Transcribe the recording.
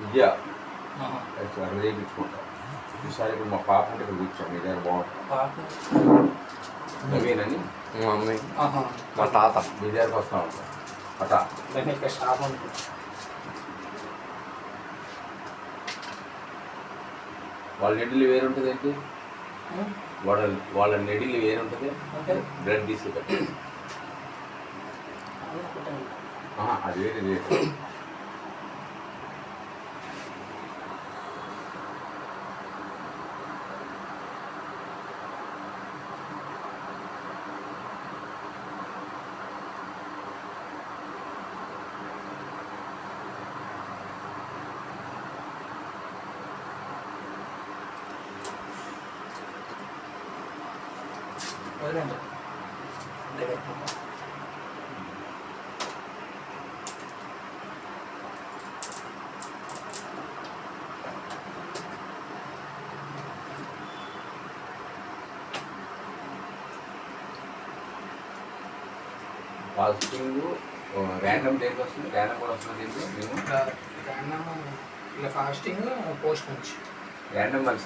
విద్య అక్కడ చేయించుకుంటాం. ఈసారి ఇప్పుడు మా పాప ఉంటే కూర్చోం, మీ దగ్గర బాగుంటుంది. నవీన్ అని మా మమ్మీ మా తాత మీ దగ్గరకు వస్తూ ఉంటాం. అటా ఇక్కడ షాప్ ఉంటుంది. వాళ్ళ నెడిలు వేరుంటుంది ఏంటి, వాళ్ళ నెడిలు వేరుంటుంది. బ్లడ్ తీసుకుంటారు అది వేరే వేరు. ఫాస్టింగ్ ర్యాండమ్ డేట్ వస్తుంది, ర్యాండమ్ కూడా వస్తుంది. దీంట్లో మేము ఇలా ఫాస్టింగ్ పోస్ట్ నుంచి ర్యాండమ్